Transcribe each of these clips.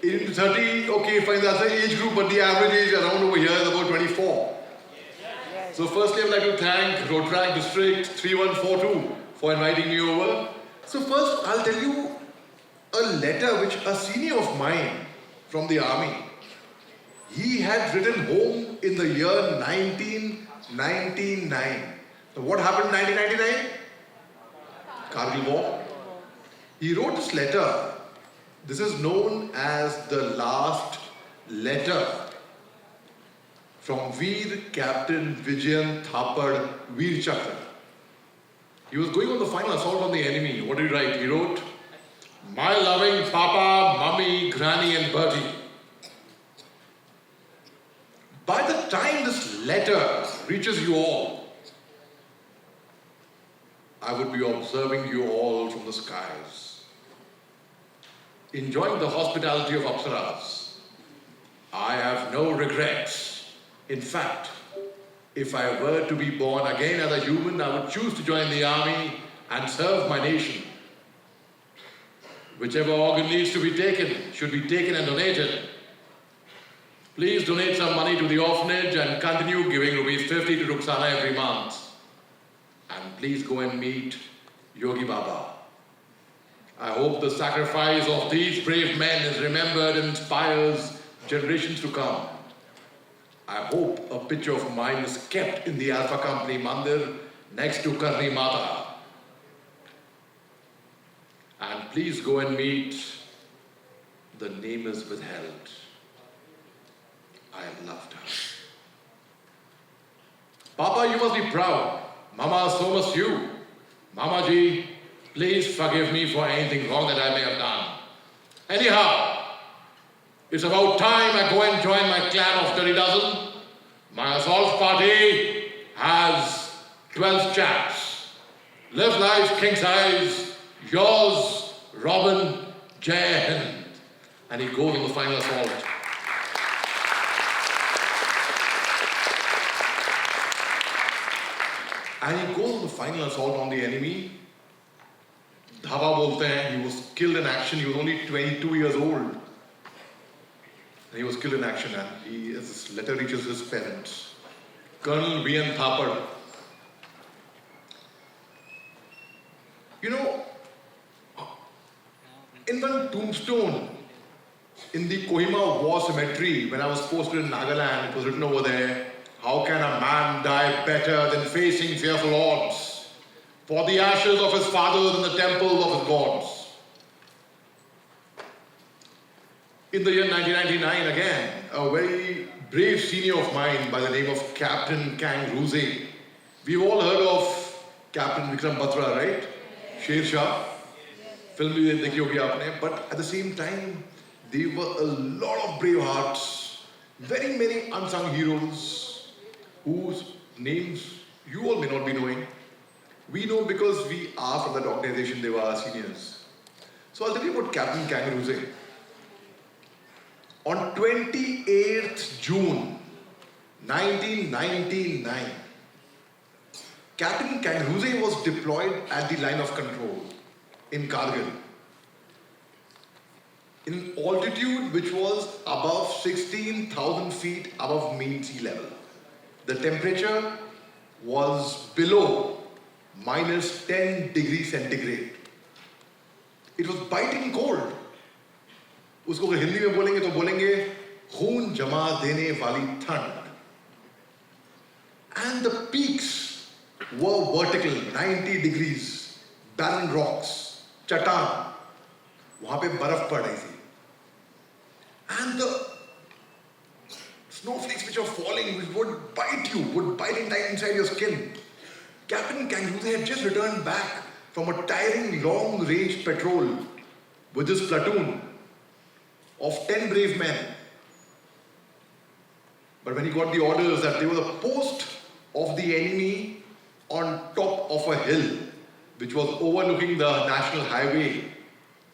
18 to 30, okay, fine, that's the age group, but the average age around over here is about 24. Yes. So firstly, I would like to thank Rotrack District 3142 for inviting me over. So first, I'll tell you a letter which a senior of mine from the army, he had written home in the year 1999. So what happened in 1999? Kargil War. He wrote this letter. This is known as the last letter from Veer Captain Vijayan Thapad Veer Chakra. He was going on the final assault on the enemy. What did he write? He wrote, "My loving Papa, Mummy, Granny and Bertie. By the time this letter reaches you all, I would be observing you all from the skies, enjoying the hospitality of Apsaras. I have no regrets. In fact, if I were to be born again as a human, I would choose to join the army and serve my nation. Whichever organ needs to be taken should be taken and donated. Please donate some money to the orphanage and continue giving ₹50 to Rukhsana every month. And please go and meet Yogi Baba. I hope the sacrifice of these brave men is remembered and inspires generations to come. I hope a picture of mine is kept in the Alpha Company Mandir next to Karni Mata. And please go and meet, the name is withheld. I have loved her. Papa, you must be proud. Mama, so must you. Mama ji, please forgive me for anything wrong that I may have done. Anyhow, it's about time I go and join my clan of 30 dozen. My assault party has 12 chaps. Live life king size, yours, Robin, Jai Hind. And he goes on the final assault. And he goes on the final assault on the enemy. Dhaba bolte hain, he was killed in action. He was only 22 years old. And he was killed in action, and this letter reaches his parents. Colonel V.N. Thapad. You know, in one tombstone in the Kohima War Cemetery, when I was posted in Nagaland, it was written over there, "How can a man die better than facing fearful odds for the ashes of his fathers in the temples of his gods?" In the year 1999 again, a very brave senior of mine by the name of Captain Kang Ruse. We've all heard of Captain Vikram Batra, right? Sher Shah. Film bhi dekhi hogi aapne. But at the same time, there were a lot of brave hearts, very many unsung heroes, whose names you all may not be knowing. We know because we are from that organization, they were our seniors. So I'll tell you about Captain Kang Ruse. On 28th June 1999, Captain Kang Ruse was deployed at the line of control in Kargil, in an altitude which was above 16,000 feet above mean sea level. The temperature was below minus 10 degrees centigrade. It was biting cold. उसको अगर हिंदी में बोलेंगे तो बोलेंगे खून जमा देने वाली ठंड. And the peaks were vertical, 90 degrees, barren rocks, चट्टान, वहां पे बर्फ पड़ रही थी. And the snowflakes which were falling, which would bite you, would bite inside your skin. Captain Kang Ruse had just returned back from a tiring long-range patrol with his platoon of 10 brave men. But when he got the orders that there was a post of the enemy on top of a hill which was overlooking the national highway.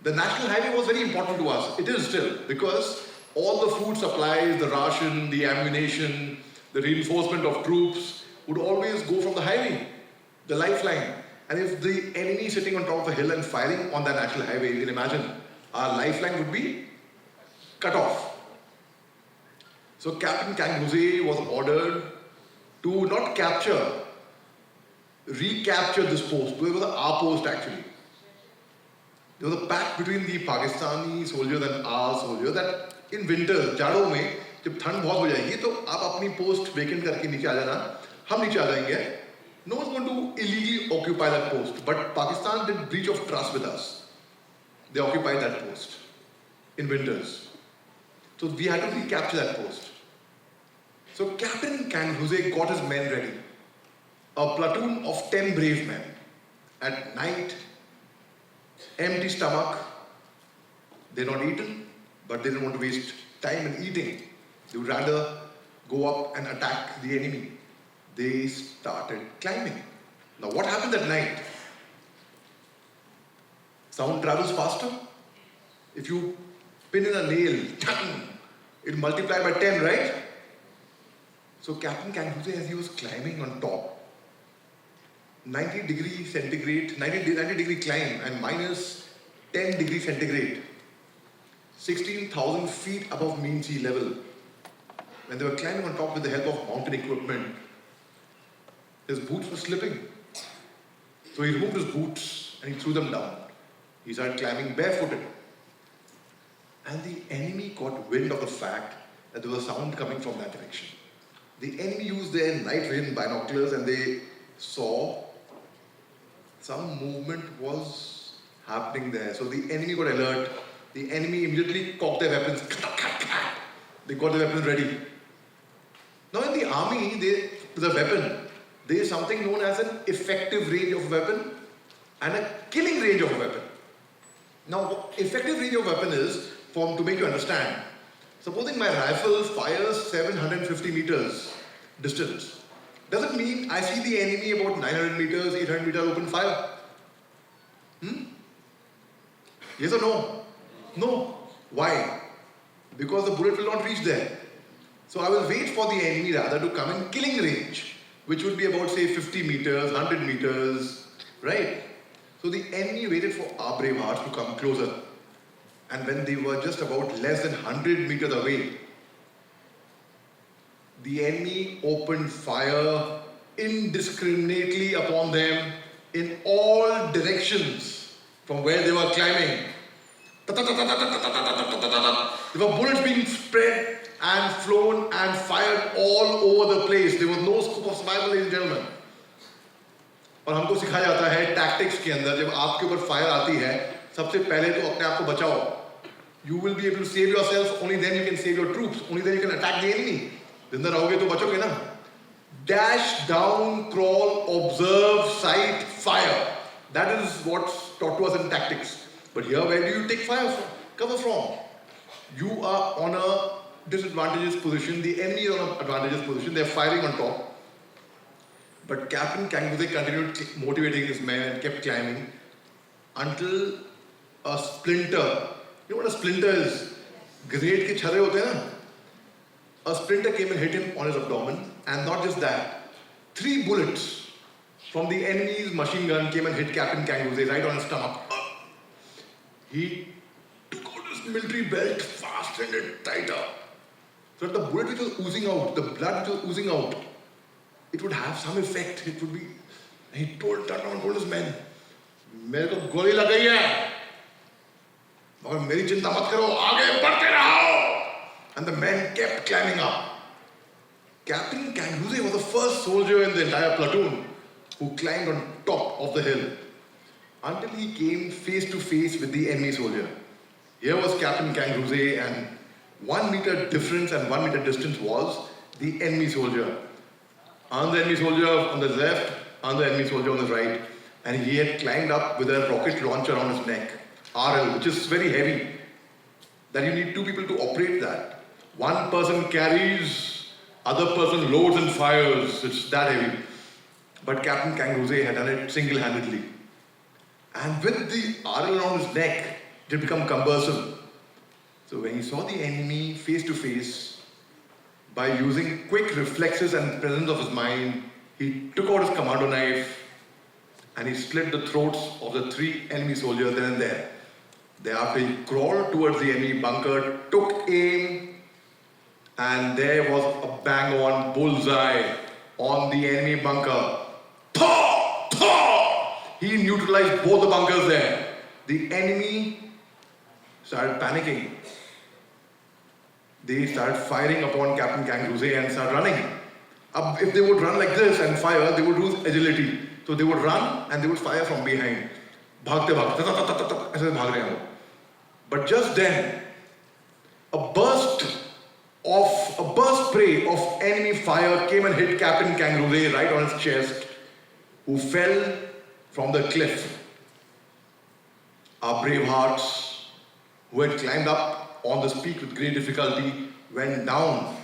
The national highway was very important to us. It is still, because all the food supplies, the ration, the ammunition, the reinforcement of troops would always go from the highway, the lifeline. And if the enemy is sitting on top of a hill and firing on that national highway, you can imagine our lifeline would be cut off. So Captain Kangruse was ordered to not capture, recapture this post. It was our post actually. There was a pact between the Pakistani soldiers and our soldiers that in winters, जाड़ों में जब ठंड बहुत हो जाएगी तो आप अपनी post vacant करके नीचे आ जाना, हम नीचे आ जाएंगे. No one's going to illegally occupy that post. But Pakistan did breach of trust with us. They occupied that post in winters. So we had to recapture that post. So Captain Kangruse got his men ready. A platoon of 10 brave men. At night, empty stomach, they're not eaten, but they didn't want to waste time in eating. They would rather go up and attack the enemy. They started climbing. Now what happens at night? Sound travels faster. If you pin in a nail, it multiplies by 10, right? So Captain Kangruse, as he was climbing on top, 90 degrees centigrade, 90 degree climb and minus 10 degrees centigrade, 16,000 feet above mean sea level. When they were climbing on top with the help of mountain equipment, his boots were slipping. So he removed his boots and he threw them down. He started climbing barefooted. And the enemy got wind of the fact that there was a sound coming from that direction. The enemy used their night vision binoculars and they saw some movement was happening there. So the enemy got alert. The enemy immediately cocked their weapons. They got their weapons ready. Now in the army, there's a weapon. There is something known as an effective range of a weapon and a killing range of a weapon. Now, effective range of a weapon is, to make you understand, supposing my rifle fires 750 meters distance, does it mean I see the enemy about 900 meters, 800 meters open fire? Yes or no? No. Why? Because the bullet will not reach there. So I will wait for the enemy rather to come in killing range, which would be about say 50 meters, 100 meters, right? So the enemy waited for our brave hearts to come closer. And when they were just about less than 100 meters away, the enemy opened fire indiscriminately upon them in all directions from where they were climbing. There were bullets being spread and flown and fired all over the place. There was no scope of survival, ladies and gentlemen. और हमको सिखाया जाता है tactics के अंदर जब आपके ऊपर फायर आती है सबसे पहले तो अपने आप को बचाओ. You will be able to save yourself, only then you can save your troops, only then you can attack the enemy. जिंदा रहोगे तो बचोगे ना. Dash down, crawl, observe, sight, fire. That is what's taught to us in tactics. But here, where do you take fire from? Cover from? You are on a disadvantageous position. The enemy is on an advantageous position. They are firing on top. But Captain Kangruse continued motivating his men and kept climbing until a splinter. You know what a splinter is? Grenade ke chhare hote hain na? A splinter came and hit him on his abdomen, and not just that, 3 bullets from the enemy's machine gun came and hit Captain Kangruse right on his stomach. He took out his military belt, fastened it tighter, so that the bullet which was oozing out, the blood which was oozing out, it would have some effect. It would be. He turned around, told his men, "मेरे को गोली लग गई है, मगर मेरी चिंता मत करो, आगे बढ़ते रहो." And the men kept climbing up. Captain Kangruse was the first soldier in the entire platoon who climbed on top of the hill until he came face to face with the enemy soldier. Here was Captain Kangruse, and 1 meter difference and 1 meter distance was the enemy soldier. Another enemy soldier on the left, another enemy soldier on the right, and he had climbed up with a rocket launcher on his neck, RL, which is very heavy, that you need 2 people to operate that. One person carries, other person loads and fires. It's that heavy. But Captain Kangruse had done it single-handedly. And with the RL around his neck, it had become cumbersome. So when he saw the enemy face to face, by using quick reflexes and presence of his mind, he took out his commando knife and he slit the throats of the 3 enemy soldiers then and there. Thereafter, he crawled towards the enemy bunker, took aim, and there was a bang-on bullseye on the enemy bunker. Paw! Paw! He neutralized both the bunkers there. The enemy started panicking. They started firing upon Captain Kangruse and started running. If they would run like this and fire, they would lose agility. So they would run and they would fire from behind. Bhagte bhagte, ऐसे भाग रहे हैं वो. But just then, a burst spray of enemy fire came and hit Captain Kangruse right on his chest, who fell from the cliff. Our brave hearts, who had climbed up on this peak with great difficulty, went down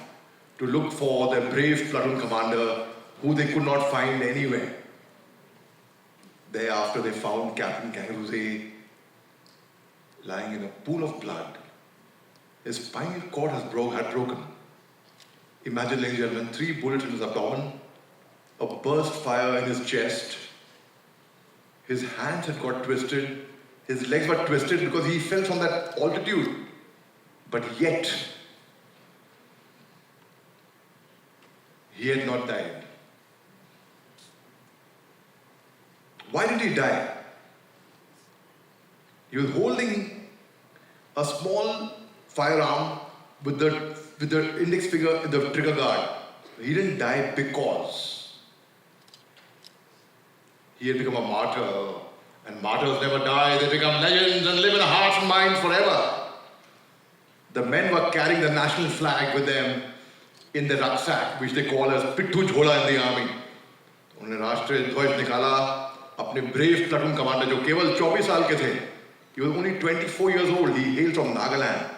to look for their brave platoon commander, who they could not find anywhere. Thereafter, they found Captain Kangruse lying in a pool of blood. His spinal cord had broken. Imagine, ladies and gentlemen, 3 bullets in his abdomen, a burst fire in his chest. His hands had got twisted. His legs were twisted because he fell from that altitude. But yet, he had not died. Why did he die? He was holding a small firearm with the index finger in the trigger guard. He didn't die because he had become a martyr. And martyrs never die, they become legends and live in hearts and minds forever. The men were carrying the national flag with them in the rucksack, which they call as Pittu Jhola in the army. उन्होंने राष्ट्रीय ध्वज निकाला, अपने brave platoon commander जो केवल 24 साल के थे. He was only 24 years old. He hailed from Nagaland.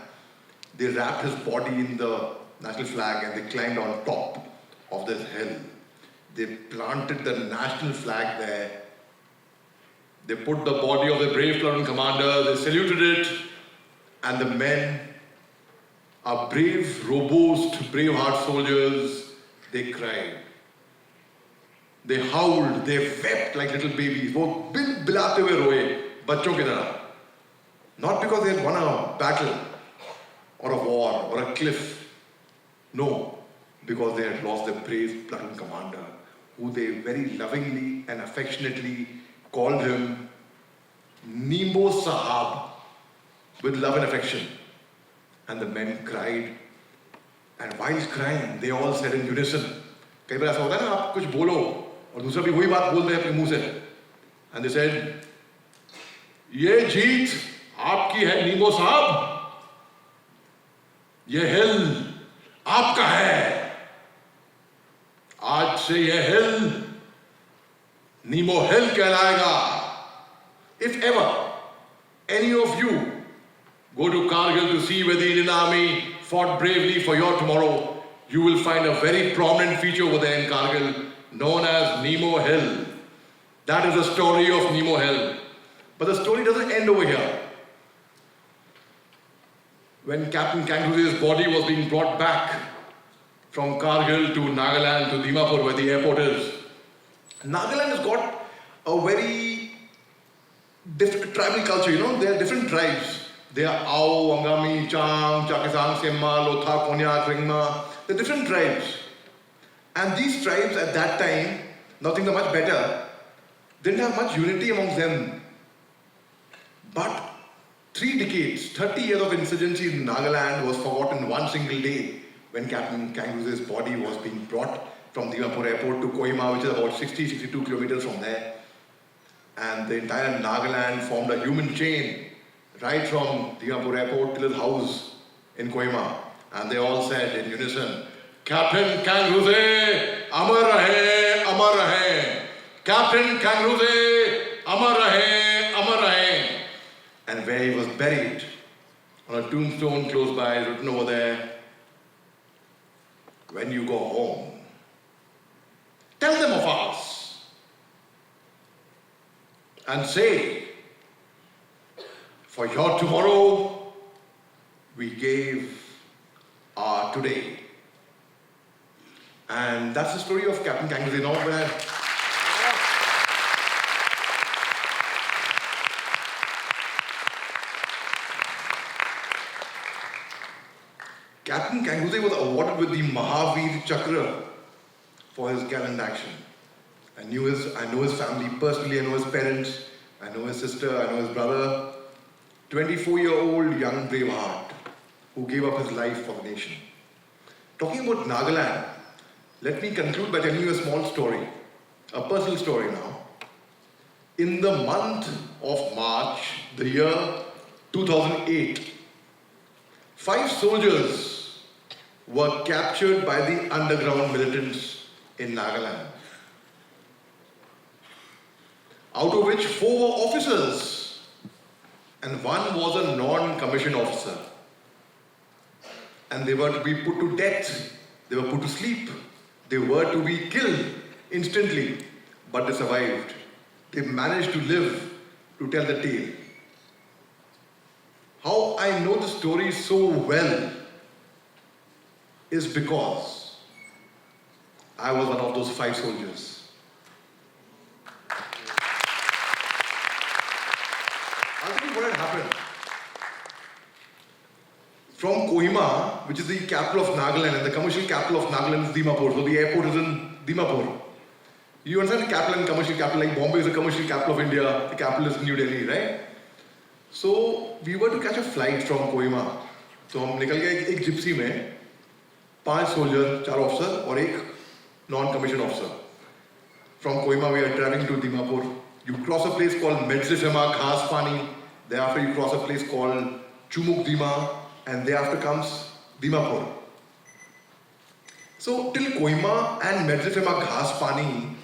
They wrapped his body in the national flag and they climbed on top of this hill. They planted the national flag there. They put the body of the brave platoon commander, they saluted it, and the men, our brave, robust, brave-heart soldiers, they cried. They howled, they wept like little babies. वो बिलाते हुए रोए, बच्चों की तरह. Not because they had won a battle, or a war, or a cliff. No, because they had lost their brave platoon commander, who they very lovingly and affectionately called him Nemo Sahab, with love and affection. And the men cried. And while crying, they all said in unison. कई बार ऐसा होता है ना, आप कुछ बोलो और दूसरा भी वही बात बोलते हैं अपने मुंह से. And they said, ये जीत आपकी है नीमो साहब. ये हिल आपका है. आज से ये हिल नीमो हिल कहलाएगा. If ever any of you go to Kargil to see where the Indian Army fought bravely for your tomorrow, you will find a very prominent feature over there in Kargil known as Nemo Hill. That is the story of Nemo Hill. But the story doesn't end over here. When Captain Kangruse's body was being brought back from Kargil to Nagaland to Dimapur, where the airport is, Nagaland has got a very different tribal culture, you know. There are different tribes. There are Ao, Angami, Chang, Chakisang, Semma, Lotha, Konya, Kringma. They're different tribes. And these tribes at that time, nothing much better, didn't have much unity amongst them. But 3 decades, 30 years of insurgency in Nagaland was forgotten one single day when Captain Kangruse's body was being brought from Dimapur airport to Kohima, which is about 60-62 kilometers from there. And the entire Nagaland formed a human chain right from Dimapur airport till his house in Kohima. And they all said in unison, Captain Kangruse, Amar Rahe, Amar Rahe. Captain Kangruse, Amar Rahe, Amar Rahe. And where he was buried, on a tombstone close by, written over there, when you go home, tell them of us. And say, for your tomorrow, we gave our today. And that's the story of Captain Kangruse, where Captain Kanguse was awarded with the Mahavir Chakra for his gallant action. I know his family personally, I know his parents, I know his sister, I know his brother. 24-year-old young brave heart who gave up his life for the nation. Talking about Nagaland, let me conclude by telling you a small story, a personal story now. In the month of March, the year 2008, 5 soldiers were captured by the underground militants in Nagaland, out of which 4 were officers and 1 was a non-commissioned officer. And they were to be put to death, they were put to sleep, they were to be killed instantly, but they survived. They managed to live to tell the tale. How I know the story so well is because I was one of those 5 soldiers. I'll tell you what had happened. From Kohima, which is the capital of Nagaland, and the commercial capital of Nagaland is Dimapur, so the airport is in Dimapur. You understand the capital and commercial capital, like Bombay is the commercial capital of India, the capital is New Delhi, right? So we were to catch a flight from Kohima. So हम निकल गए एक Gypsy में 5 soldiers, 4 officers और एक non-commissioned officer. From Kohima we are traveling to Dimapur. You cross a place called Medzifema Khas Pani. Thereafter you cross a place called Chumuk Dima, and thereafter comes Dimapur. So till Kohima and Medzifema Khas Pani,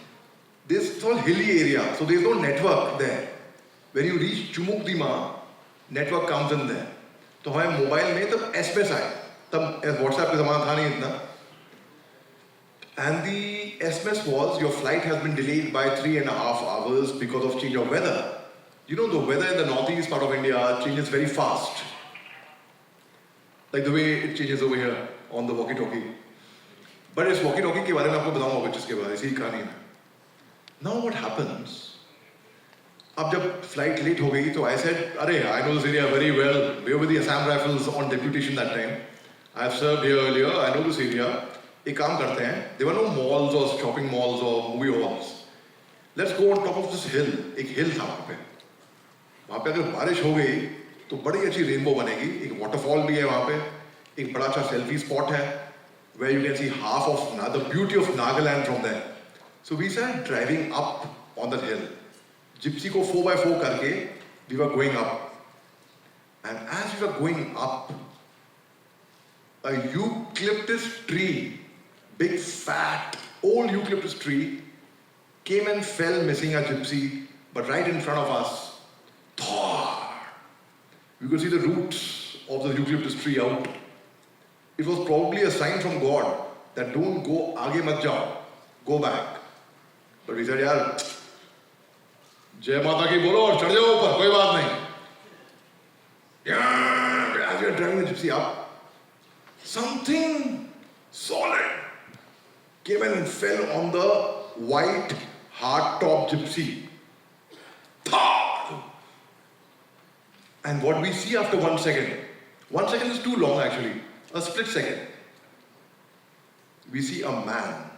this is all hilly area, so there is no network there. When you reach Chumuk Dima, network comes in there. तो हमारे mobile में तब SMS आए, तब WhatsApp का ज़माना था नहीं इतना. And the SMS was, your flight has been delayed by 3.5 hours because of change of weather. You know, the weather in the northeast part of India changes very fast. Like the way it changes over here on the walkie-talkie. But इस walkie-talkie के बारे में आपको बताऊंगा कुछ इसके बाद, इसी कहानी में. Now what happens? अब जब flight late हो गई तो I said, अरे, I know this area very well. We were with the Assam Rifles on deputation that time. I have served here earlier. I know this area. एक काम करते हैं. There were no malls or shopping malls or movie halls. Let's go on top of this hill. एक hill था वहाँ पे. वहाँ पे अगर बारिश हो गई तो बड़ी अच्छी रेनबो बनेगी. एक waterfall भी है वहाँ पे. एक बड़ा अच्छा selfie spot है where you can see half of the beauty of Nagaland from there. So we started driving up on that hill. Gypsy को 4x4 करके we were going up. And as we were going up, a eucalyptus tree, big fat old eucalyptus tree, came and fell missing a gypsy, but right in front of us, we could see the roots of the eucalyptus tree out. It was probably a sign from God that don't go aage mat jao, go back. But we said, yaar, जय माता की बोलो और चढ़ जाओ ऊपर, कोई बात नहीं. Yeah, as we are driving the gypsy up, something solid came and fell on the white hard-top gypsy. And what we see after 1 second, 1 second is too long actually, a split second. We see a man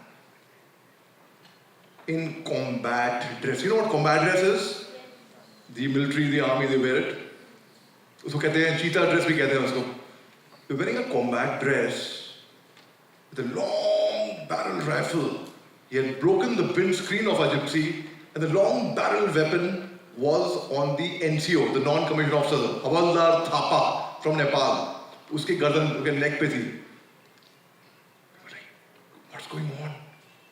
in combat dress. You know what combat dress is? The military, the army, they wear it. उसको कहते हैं cheetah dress भी कहते हैं उसको. We're wearing a combat dress with a long barrel rifle. He had broken the windscreen of a gypsy, and the long barrel weapon was on the NCO, the non-commissioned officer, Havaldar Thapa from Nepal. उसकी गर्दन, उसके neck पे थी. What's going on?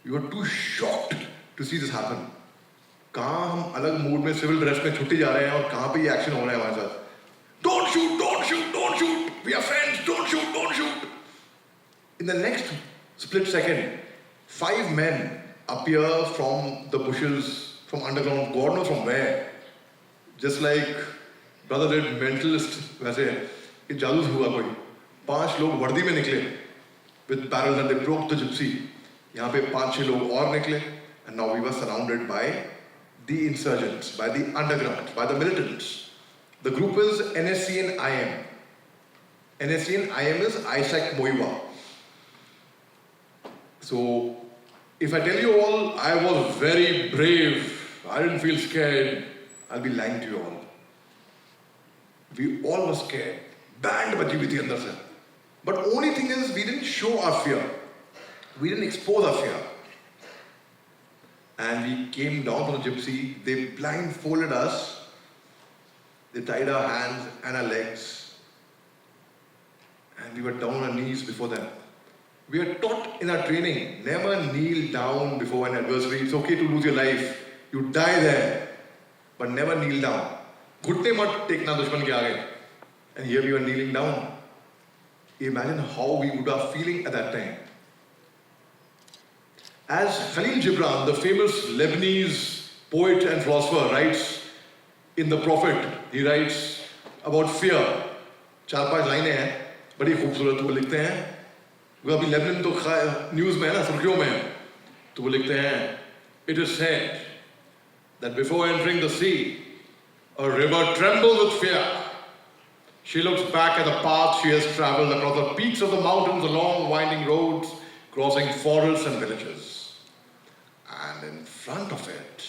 We were too shocked to see this happen. कहाँ हम अलग mood में civil dress में छुट्टी जा रहे हैं और कहाँ पे ये एक्शन हो रहा है हमारे साथ. Don't shoot, don't shoot, don't shoot. We are friends. Don't shoot, don't shoot. In the next split second, 5 men appear from the bushes, from underground, God knows from where. Just like brother did mentalist, वैसे ये जादू हुआ कोई. 5 लोग वर्दी में निकले with barrels and they broke the gypsy. यहाँ पे 5-6 लोग और निकले, and now we were surrounded by the insurgents, by the underground, by the militants. The group is NSC and IM. NSTN IM is Isaac Moiwa. So, if I tell you all I was very brave, I didn't feel scared, I'll be lying to you all. We all were scared. Band baji huई थी अंदर से. But only thing is, we didn't show our fear. We didn't expose our fear. And we came down from the gypsy, they blindfolded us, they tied our hands and our legs, and we were down on our knees before them. We are taught in our training, never kneel down before an adversary. It's okay to lose your life. You die there, but never kneel down. Ghutne mat tekna dushman ke aage. And here we were kneeling down. Imagine how we would have feeling at that time. As Khalil Gibran, the famous Lebanese poet and philosopher, writes in The Prophet, he writes about fear. 4-5 लाइनें हैं, बड़ी खूबसूरत. वो लिखते हैं, वो अभी Lebanon तो न्यूज़ में है ना, सुर्खियों में है. तो वो लिखते हैं, it is said that before entering the sea, a river trembles with fear. She looks back at the path she has traveled across the peaks of the mountains, along winding roads, crossing forests and villages. And in front of it,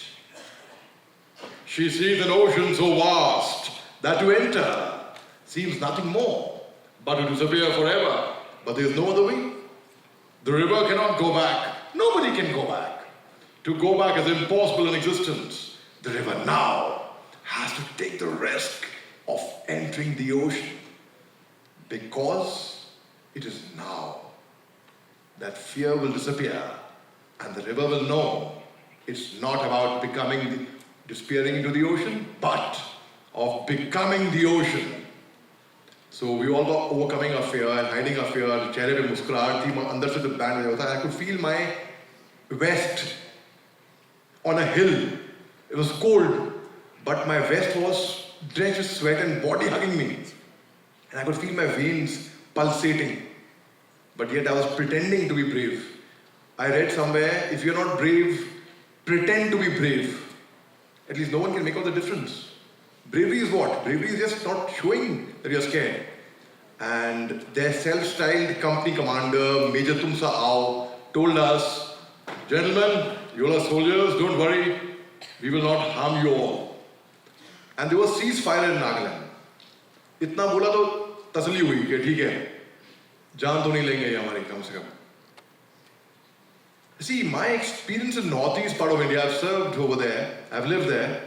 she sees an ocean so vast that to enter seems nothing more but to disappear forever. But there is no other way. The river cannot go back. Nobody can go back. To go back is impossible in existence. The river now has to take the risk of entering the ocean, because it is now that fear will disappear and the river will know it's not about disappearing into the ocean, but of becoming the ocean. So we all got overcoming our fear and hiding our fear. चेहरे पे मुस्कुराहट थी, अंदर से जब band बजा था, I could feel my vest on a hill. It was cold, but my vest was drenched with sweat and body hugging me. And I could feel my veins pulsating. But yet I was pretending to be brave. I read somewhere, if you're not brave, pretend to be brave. At least no one can make out the difference. Bravery is what? Bravery is just not showing that you're scared. And their self-styled company commander, Major Tumsa Ao, told us, gentlemen, you all are soldiers, don't worry, we will not harm you all. And there was ceasefire in Nagaland. इतना बोला तो तसल्ली हुई कि ठीक है, जान तो नहीं लेंगे ये हमारी कम से कम. See, my experience in northeast part of India, I've served over there, I've lived there.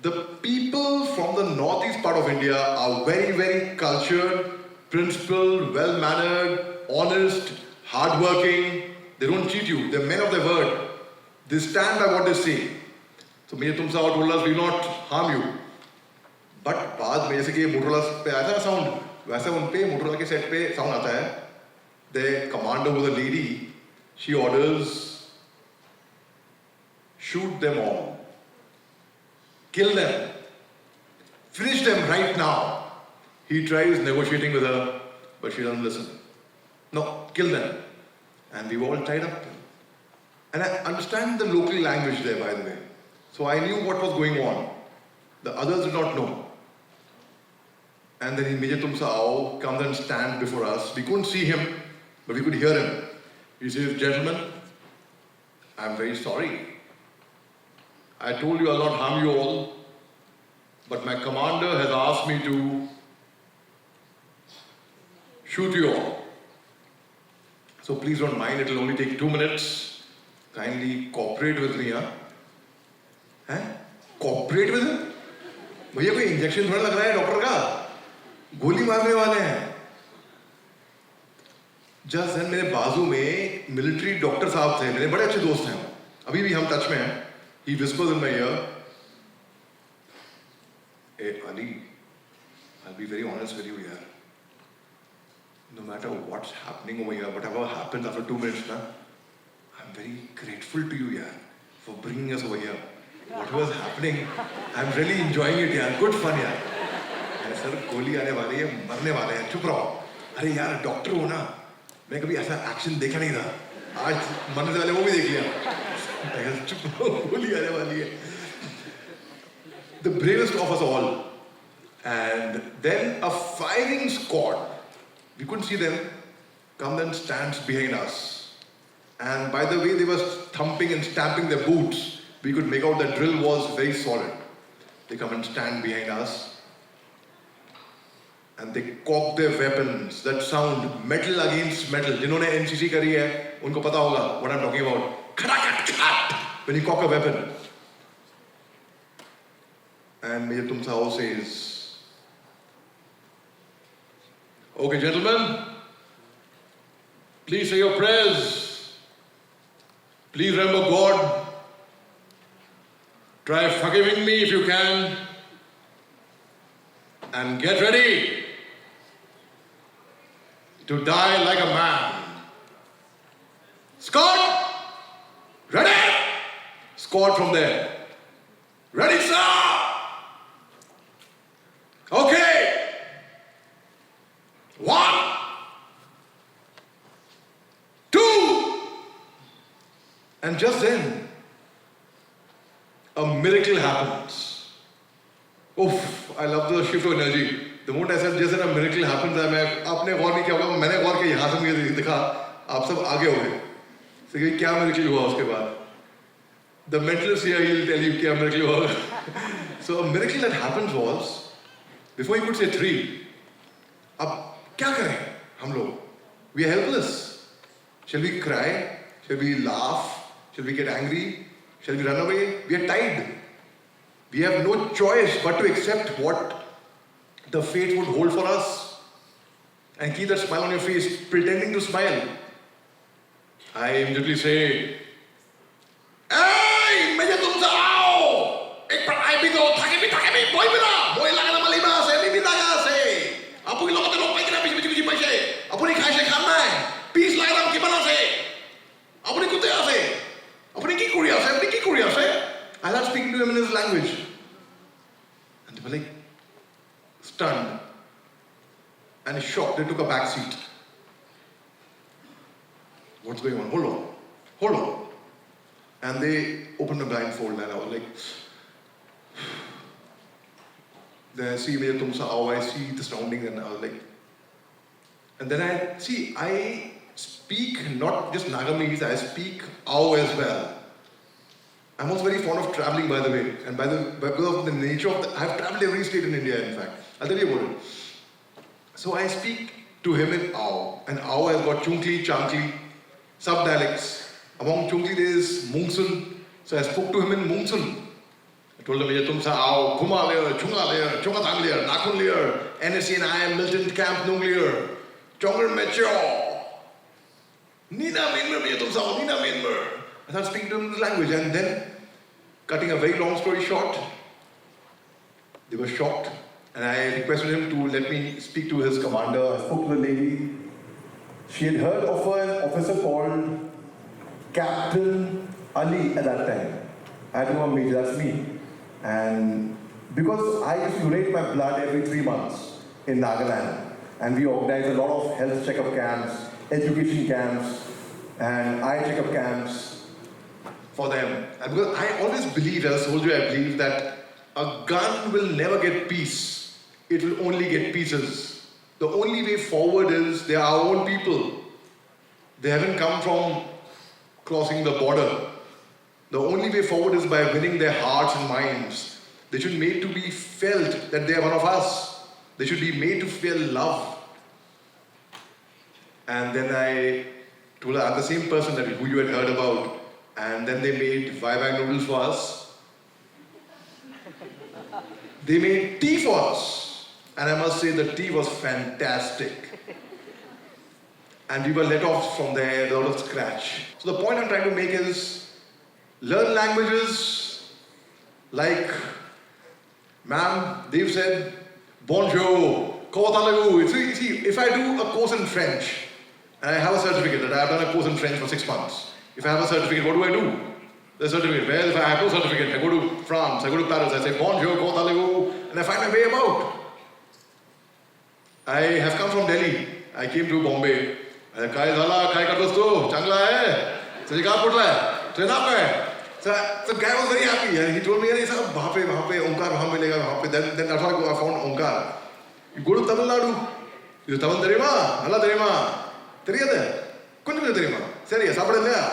The people from the northeast part of India are very, very cultured, principled, well-mannered, honest, hardworking. They don't cheat you. They're men of their word. They stand by what they say. So Major Tumsa Ao told us, we will not harm you. But बाद में जैसे कि Motorola पे आया था ना sound, वैसे उन पे मोटरोला के सेट पे साउंड आता है. The commander was a lady. She orders, shoot them all, kill them, finish them right now. He tries negotiating with her, but she doesn't listen. No, kill them. And we were all tied up. And I understand the local language there, by the way. So I knew what was going on. The others did not know. And then Major Tumsa Ao comes and stands before us. We couldn't see him, but we could hear him. He says, gentlemen, I'm very sorry. I told you I'll not harm you all, but my commander has asked me to shoot you all. So please don't mind, it will only take 2 minutes. Kindly cooperate with me, huh? Huh? Cooperate with him? भैया कोई injection थोड़ा लग रहा है doctor का, गोली मारने वाले हैं. जस्ट देन मेरे बाजू में मिलिट्री डॉक्टर साहब थे, मेरे बड़े अच्छे दोस्त हैं, अभी भी हम टच में हैं. He whispers in my ear, hey Ali, I'll be very honest with you here. No matter what's happening over here, whatever happens after 2 minutes, I'm very grateful to you here for bringing us over here. Whatever's happening, I'm really enjoying it here. Good fun here. अरे sir गोली आने वाली है, मरने वाले हैं, चुप रहो. अरे यार डॉक्टर हो ना, मैं कभी ऐसा एक्शन देखा नहीं था. आज मरने से पहले वो भी देख लिया. चुप रहो, गोली आने वाली है. The bravest of us all. And then a firing squad We couldn't see them. Come then stands behind us. And by the way they were thumping and stamping their boots, we could make out the drill was very solid. They come and stand behind us. And they cock their weapons. That sound, metal against metal. जिन्होंने NCC करी है, उनको पता होगा what I'm talking about. Khat, when you cock a weapon. And Major Tumsao says, okay, gentlemen, please say your prayers. Please remember God. Try forgiving me if you can. And get ready to die like a man. Scott! Ready? Scott from there. Ready, sir? Okay. 1, 2. And just then, a miracle happens. Oof, I love the shift of energy. The moment I said just then a miracle happens, मैं आपने गौर नहीं किया होगा, मैंने गौर किया, यहाँ से मुझे दिखा, आप सब आगे हो गए. So क्या miracle हुआ उसके बाद? The mentalist here, he'll tell you क्या miracle हुआ. So a miracle that happens was, before you could say 3, अब क्या करें हम लोग? We are helpless. Shall we cry? Shall we laugh? Shall we get angry? Shall we run away? We are tied. We have no choice but to accept what the fate would hold for us and keep that smile on your face, pretending to smile. I immediately say, hey, Major Tumsao! Ek parai bito, thake boy bina, boy laga na malima se, mi bina se. Apu ilo kote lok pai kina bichi paise. Apu ni khai se khanna hai. Peace laga na ki bana se. Apu ni kute ase. Apu ni ki kuri ase, apu ni ki kuri ase. I started speaking to him in his language. And they were like stunned and shocked. They took a back seat. What's going on? Hold on. And they opened the blindfold and I was like, then I see Major Tumsao, I see the surroundings and I was like, and then I speak not just Nagamese, I speak Ao as well. I'm also very fond of traveling, by the way, and because of the nature of I've traveled every state in India, in fact. I'll tell you about it. So I speak to him in Ao, and Ao has got Chungli, Chankli, sub-dialects. Among Chungli there is Mungsun, so I spoke to him in Mungsun. I told him, Major Tumsao, Kuma Lear, Chunga Lear, Chungatang Lear, Nakun Lear, NSC and I am Milton Camp Nung Lear, Chongar Mecho, Nina Minmer, Major Tumsao, Nina Minmer. I started speaking to him in this language, and then, cutting a very long story short, they were shocked, and I requested him to let me speak to his commander. I spoke to the lady. She had heard of an officer called Captain Ali at that time. I had no major, that's me. And because I used to donate my blood every 3 months in Nagaland, and we organized a lot of health checkup camps, education camps, and eye checkup camps for them. And because I always believe, as a soldier, I believe that a gun will never get peace. It will only get pieces. The only way forward is they are our own people. They haven't come from crossing the border. The only way forward is by winning their hearts and minds. They should be made to be felt that they are one of us. They should be made to feel love. And then I told her, I'm the same person who you had heard about. And then they made Viva noodles for us. They made tea for us. And I must say the tea was fantastic. And we were let off from there without a scratch. So the point I'm trying to make is, learn languages like, ma'am, they've said, bonjour, comment allez-vous? See, if I do a course in French, and I have a certificate that I've done a course in French for 6 months, if I have a certificate, what do I do? The certificate. Well, if I have no certificate, I go to France, I go to Paris, I say bonjour, comment allez-vous, and I find my way about. I have come from Delhi. I came to Bombay. I said, Kai zala, kai ka dosto, changla hai. So, kya putla hai? So, enough hai. So the guy was very happy. And he told me, wahan pe, Omkar, wahan milega, wahan pe. Then that's how I found Omkar. You go to Tamil Nadu, இது தவன் தெரியுமா நல்லா தெரியுமா தெரியாது கொஞ்சம் கொஞ்சம் தெரியுமா சரியா சாப்பிட இல்லையா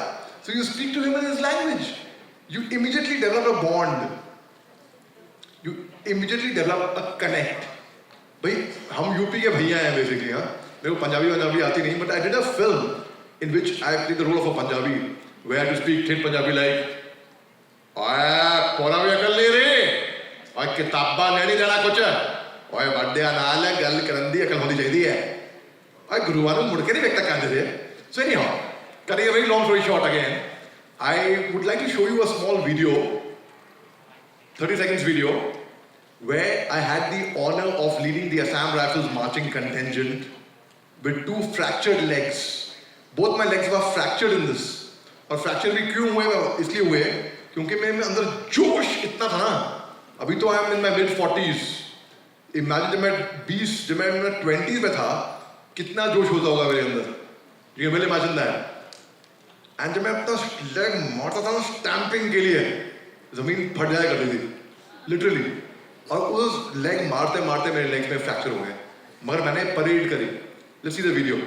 so you speak to him in his language you immediately develop a bond you immediately develop a connect भाई हम यूपी के भैया हैं basically हाँ मेरे को पंजाबी आती नहीं but I did a film in which I played the role of a Punjabi where I had to speak thin Punjabi like ओए पोरा भी अकल ले रे ओए किताबा नहीं देना कुछ ओए बड्डे नाल है गल करन दी अकल होनी चाहिए है ओए गुरुवार मुड़ के नहीं व्यक्त कर दे so anyhow cutting a very long story short again I would like to show you a small video 30 seconds video where I had the honor of leading the Assam Rifles marching contingent with 2 fractured legs both my legs were fractured in this और fracture भी क्यों हुए इसलिए हुए क्योंकि मेरे में अंदर जोश इतना था ना अभी तो I am in my mid 40s imagine जब मैं 20s में था कितना जोश होता होगा मेरे अंदर you can imagine that and जब मैं अपना लेग मारता था ना स्टैंपिंग के लिए जमीन फट जाया करती थी लिटरली और उस लेग मारते मारते मेरे लेग्स में फ्रैक्चर हो गए मगर मैंने परेड करी let's see the video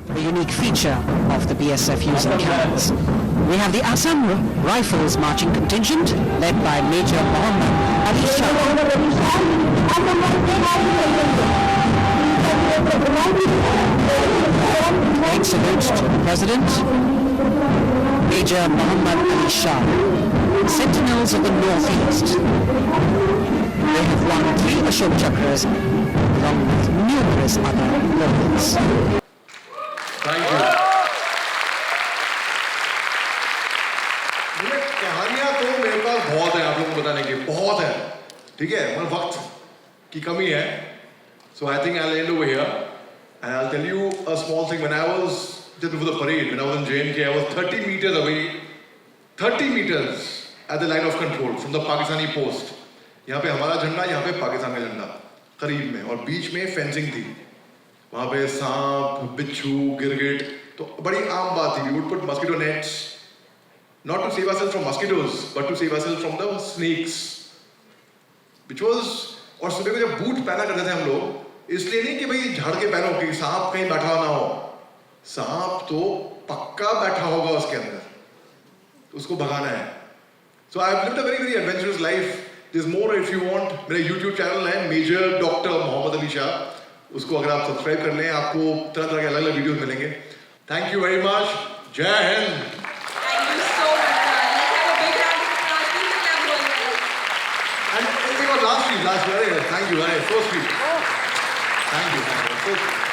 A unique feature of the BSF using camels. We have the Assam Rifles marching contingent led by Major Mohommed Ali Shah. Paying salute to the President, Major Mohommed Ali Shah, Sentinels of the Northeast. They have won 3 Ashok Chakras along with numerous other locals. Thank you. ये कहानियां तो मेरे पास बहुत है आप लोगों को बताने की बहुत है ठीक है मगर वक्त की कमी है so I think I'll end over here and I'll tell you a small thing when I was just before the parade when I was in JNK I was 30 meters away 30 meters at the line of control from the Pakistani post यहाँ पे हमारा झंडा यहाँ पे पाकिस्तान का झंडा करीब में और बीच में फेंसिंग थी वहाँ पे सांप बिच्छू गिरगिट तो बड़ी आम बात थी we would put mosquito nets not to save ourselves from mosquitoes but to save ourselves from the snakes which was और सुबह को जब बूट पहना करते थे हम लोग इसलिए नहीं कि भाई झाड़ के पहनो कि सांप कहीं बैठा ना हो सांप तो पक्का बैठा होगा उसके अंदर तो उसको भगाना है so I've lived a very very adventurous life there's more if you want मेरा YouTube चैनल है Major Dr. Mohommed Ali Shah उसको अगर आप सब्सक्राइब कर लें आपको तरह तरह के अलग अलग वीडियोस मिलेंगे थैंक यू वेरी मच जय Hind Thank you so much, sir. Let's have a big round of applause. Please clap for us. and last week, thank you, so sweet. Thank you, so sweet.